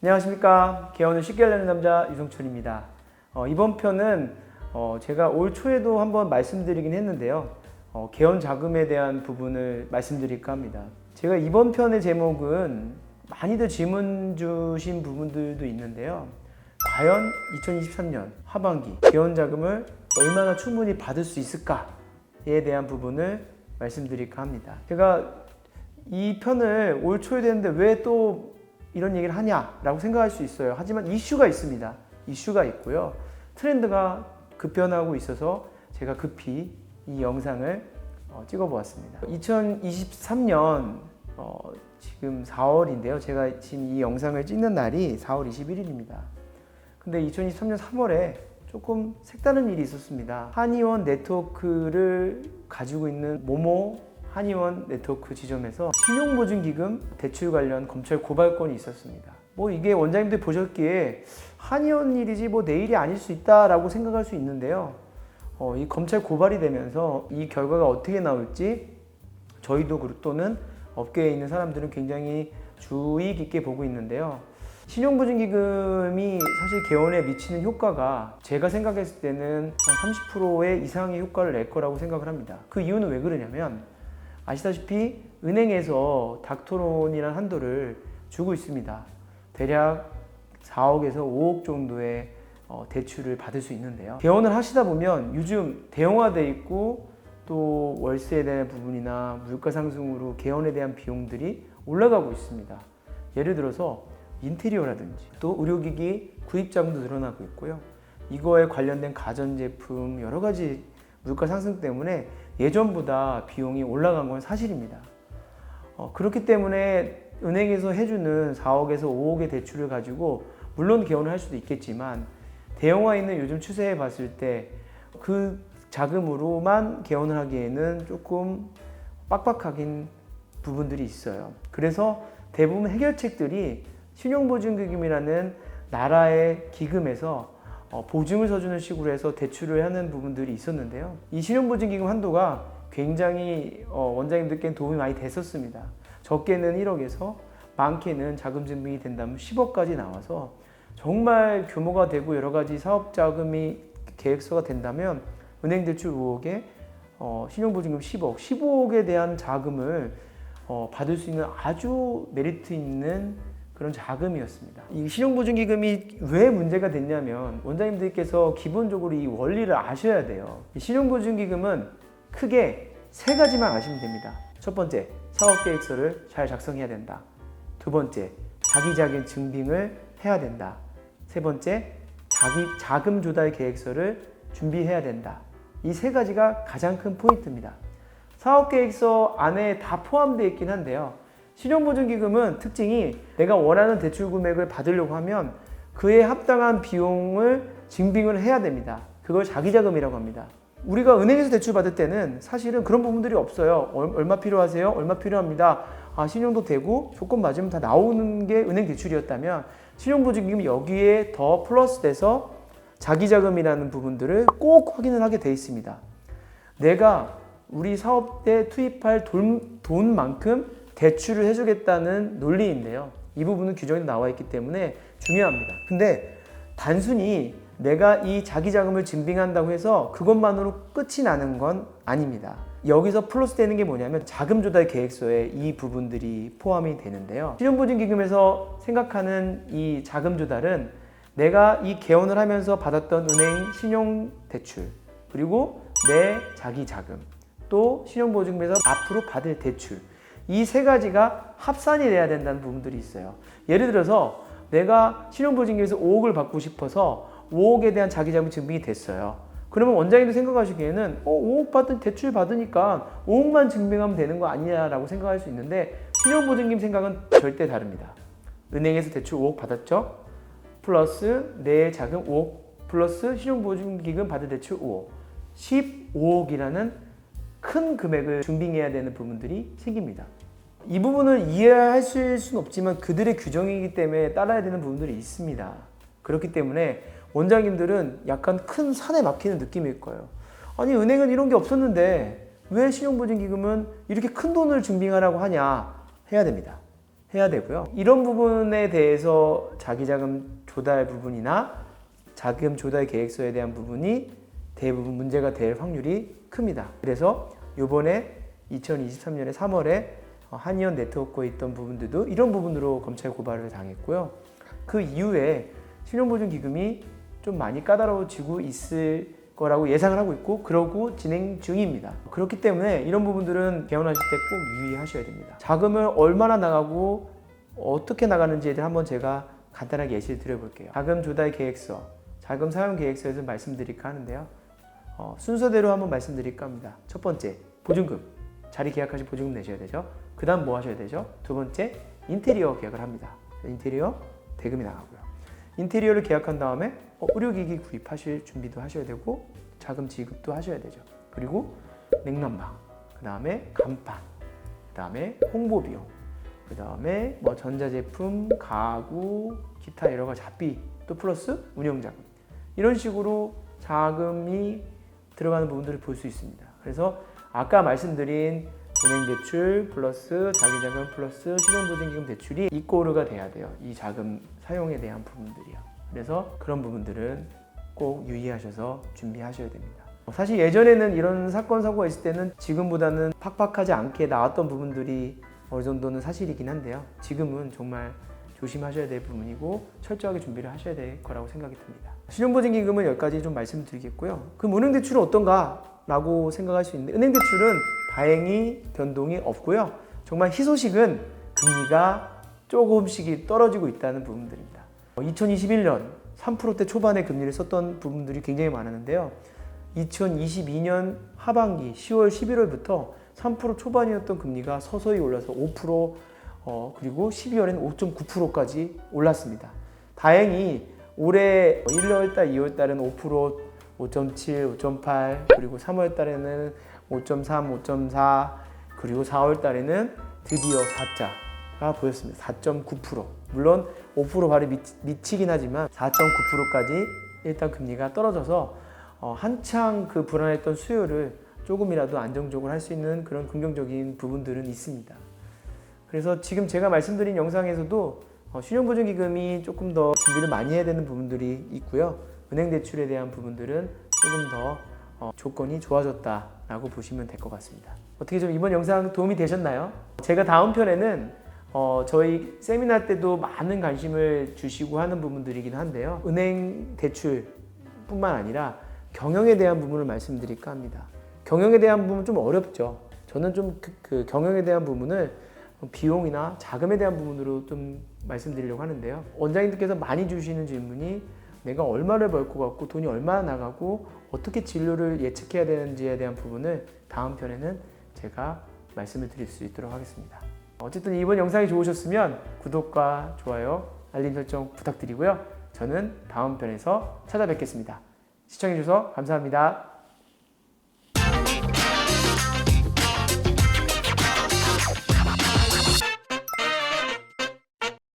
안녕하십니까. 개헌을 쉽게 하려는 남자 유성춘입니다. 이번 편은 제가 올 초에도 한번 말씀드리긴 했는데요. 개헌 자금에 대한 부분을 말씀드릴까 합니다. 제가 이번 편의 제목은 많이들 질문 주신 부분들도 있는데요. 과연 2023년 하반기 개헌 자금을 얼마나 충분히 받을 수 있을까에 대한 부분을 말씀드릴까 합니다. 제가 이 편을 올 초에 됐는데 왜 또 이런 얘기를 하냐라고 생각할 수 있어요. 하지만 이슈가 있습니다. 이슈가 있고요. 트렌드가 급변하고 있어서 제가 급히 이 영상을 찍어보았습니다. 2023년 지금 4월인데요. 제가 지금 이 영상을 찍는 날이 4월 21일입니다. 근데 2023년 3월에 조금 색다른 일이 있었습니다. 한의원 네트워크를 가지고 있는 모모 한의원 네트워크 지점에서 신용보증기금 대출 관련 검찰 고발건이 있었습니다. 이게 원장님들 보셨기에 한의원 일이지 내일이 아닐 수 있다라고 생각할 수 있는데요. 이 검찰 고발이 되면서 이 결과가 어떻게 나올지 저희도 또는 업계에 있는 사람들은 굉장히 주의 깊게 보고 있는데요. 신용보증기금이 사실 개헌에 미치는 효과가 제가 생각했을 때는 한 30%의 이상의 효과를 낼 거라고 생각을 합니다. 그 이유는 왜 그러냐면 아시다시피 은행에서 닥터론이라는 한도를 주고 있습니다. 대략 4억에서 5억 정도의 대출을 받을 수 있는데요. 개헌을 하시다 보면 요즘 대형화되어 있고 또 월세에 대한 부분이나 물가 상승으로 개헌에 대한 비용들이 올라가고 있습니다. 예를 들어서 인테리어라든지 또 의료기기 구입 자금도 늘어나고 있고요. 이거에 관련된 가전제품 여러 가지 물가 상승 때문에 예전보다 비용이 올라간 건 사실입니다. 그렇기 때문에 은행에서 해주는 4억에서 5억의 대출을 가지고 물론 개헌을 할 수도 있겠지만 대형화 있는 요즘 추세에 봤을 때 그 자금으로만 개헌을 하기에는 조금 빡빡하긴 부분들이 있어요. 그래서 대부분 해결책들이 신용보증기금이라는 나라의 기금에서 보증을 서주는 식으로 해서 대출을 하는 부분들이 있었는데요. 이 신용보증기금 한도가 굉장히 원장님들께는 도움이 많이 됐었습니다. 적게는 1억에서 많게는 자금 증빙이 된다면 10억까지 나와서 정말 규모가 되고 여러 가지 사업 자금이 계획서가 된다면 은행 대출 5억에 신용보증금 10억, 15억에 대한 자금을 받을 수 있는 아주 메리트 있는 그런 자금이었습니다. 이 신용보증기금이 왜 문제가 됐냐면 원장님들께서 기본적으로 이 원리를 아셔야 돼요. 이 신용보증기금은 크게 세 가지만 아시면 됩니다. 첫 번째, 사업계획서를 잘 작성해야 된다. 두 번째, 자기자기 증빙을 해야 된다. 세 번째, 자금 조달 계획서를 준비해야 된다. 이 세 가지가 가장 큰 포인트입니다. 사업계획서 안에 다 포함되어 있긴 한데요. 신용보증기금은 특징이 내가 원하는 대출 금액을 받으려고 하면 그에 합당한 비용을 증빙을 해야 됩니다. 그걸 자기자금이라고 합니다. 우리가 은행에서 대출 받을 때는 사실은 그런 부분들이 없어요. 얼마 필요하세요? 얼마 필요합니다. 신용도 되고 조건 맞으면 다 나오는 게 은행 대출이었다면 신용보증기금이 여기에 더 플러스 돼서 자기자금이라는 부분들을 꼭 확인을 하게 돼 있습니다. 내가 우리 사업 때 투입할 돈만큼 대출을 해주겠다는 논리인데요. 이 부분은 규정에 나와 있기 때문에 중요합니다. 근데 단순히 내가 이 자기자금을 증빙한다고 해서 그것만으로 끝이 나는 건 아닙니다. 여기서 플러스 되는 게 뭐냐면 자금 조달 계획서에 이 부분들이 포함이 되는데요. 신용보증기금에서 생각하는 이 자금 조달은 내가 이 개헌을 하면서 받았던 은행 신용대출 그리고 내 자기자금 또 신용보증금에서 앞으로 받을 대출 이 세 가지가 합산이 돼야 된다는 부분들이 있어요. 예를 들어서 내가 신용보증금에서 5억을 받고 싶어서 5억에 대한 자기자금 증빙이 됐어요. 그러면 원장님도 생각하시기에는 5억 받은 대출 받으니까 5억만 증빙하면 되는 거 아니냐라고 생각할 수 있는데 신용보증금 생각은 절대 다릅니다. 은행에서 대출 5억 받았죠? 플러스 내 자금 5억 플러스 신용보증기금 받을 대출 5억 15억이라는 큰 금액을 증빙해야 되는 부분들이 생깁니다. 이 부분을 이해하실 수는 없지만 그들의 규정이기 때문에 따라야 되는 부분들이 있습니다. 그렇기 때문에 원장님들은 약간 큰 산에 막히는 느낌일 거예요. 아니 은행은 이런 게 없었는데 왜 신용보증기금은 이렇게 큰 돈을 증빙하라고 하냐 해야 됩니다. 해야 되고요. 이런 부분에 대해서 자기자금 조달 부분이나 자금 조달 계획서에 대한 부분이 대부분 문제가 될 확률이 큽니다. 그래서 이번에 2023년에 3월에 한의원 네트워크에 있던 부분들도 이런 부분으로 검찰 고발을 당했고요. 그 이후에 신용보증기금이 좀 많이 까다로워지고 있을 거라고 예상을 하고 있고 그러고 진행 중입니다. 그렇기 때문에 이런 부분들은 개원하실 때 꼭 유의하셔야 됩니다. 자금을 얼마나 나가고 어떻게 나가는지에 대해 한번 제가 간단하게 예시를 드려볼게요. 자금 조달 계획서, 자금 사용 계획서에서 말씀드릴까 하는데요. 순서대로 한번 말씀드릴까 합니다. 첫 번째, 보증금. 자리 계약하신 보증금 내셔야 되죠. 그 다음 뭐 하셔야 되죠? 두 번째, 인테리어 계약을 합니다. 인테리어 대금이 나가고요. 인테리어를 계약한 다음에 의료기기 구입하실 준비도 하셔야 되고 자금 지급도 하셔야 되죠. 그리고 냉난방, 그 다음에 간판, 그 다음에 홍보비용, 그 다음에 뭐 전자제품, 가구, 기타 여러 가지 잡비, 또 플러스 운영자금, 이런 식으로 자금이 들어가는 부분들을 볼 수 있습니다. 그래서 아까 말씀드린 은행대출 플러스 자기자금 플러스 신용보증기금 대출이 이꼬르가 돼야 돼요. 이 자금 사용에 대한 부분들이요. 그래서 그런 부분들은 꼭 유의하셔서 준비하셔야 됩니다. 사실 예전에는 이런 사건 사고가 있을 때는 지금보다는 팍팍하지 않게 나왔던 부분들이 어느 정도는 사실이긴 한데요. 지금은 정말 조심하셔야 될 부분이고 철저하게 준비를 하셔야 될 거라고 생각이 듭니다. 신용보증기금은 여기까지 좀 말씀드리겠고요. 그럼 은행대출은 어떤가? 라고 생각할 수 있는데 은행대출은 다행히 변동이 없고요. 정말 희소식은 금리가 조금씩 떨어지고 있다는 부분들입니다. 2021년 3%대 초반의 금리를 썼던 부분들이 굉장히 많았는데요. 2022년 하반기 10월, 11월부터 3% 초반이었던 금리가 서서히 올라서 5%, 그리고 12월에는 5.9%까지 올랐습니다. 다행히 올해 1월달, 2월달은 5%, 5.7, 5.8, 그리고 3월달에는 5.3, 5.4, 그리고 4월달에는 드디어 4자가 보였습니다. 4.9%. 물론 5% 발이 미치긴 하지만 4.9%까지 일단 금리가 떨어져서 한창 그 불안했던 수요를 조금이라도 안정적으로 할 수 있는 그런 긍정적인 부분들은 있습니다. 그래서 지금 제가 말씀드린 영상에서도 신용보증기금이 조금 더 준비를 많이 해야 되는 부분들이 있고요. 은행 대출에 대한 부분들은 조금 더 조건이 좋아졌다라고 보시면 될 것 같습니다. 어떻게 좀 이번 영상 도움이 되셨나요? 제가 다음 편에는 저희 세미나 때도 많은 관심을 주시고 하는 부분들이긴 한데요. 은행 대출뿐만 아니라 경영에 대한 부분을 말씀드릴까 합니다. 경영에 대한 부분은 좀 어렵죠. 저는 좀 그 경영에 대한 부분을 비용이나 자금에 대한 부분으로 좀 말씀드리려고 하는데요. 원장님들께서 많이 주시는 질문이 내가 얼마를 벌 것 같고 돈이 얼마나 나가고 어떻게 진료를 예측해야 되는지에 대한 부분을 다음 편에는 제가 말씀을 드릴 수 있도록 하겠습니다. 어쨌든 이번 영상이 좋으셨으면 구독과 좋아요, 알림 설정 부탁드리고요. 저는 다음 편에서 찾아뵙겠습니다. 시청해주셔서 감사합니다.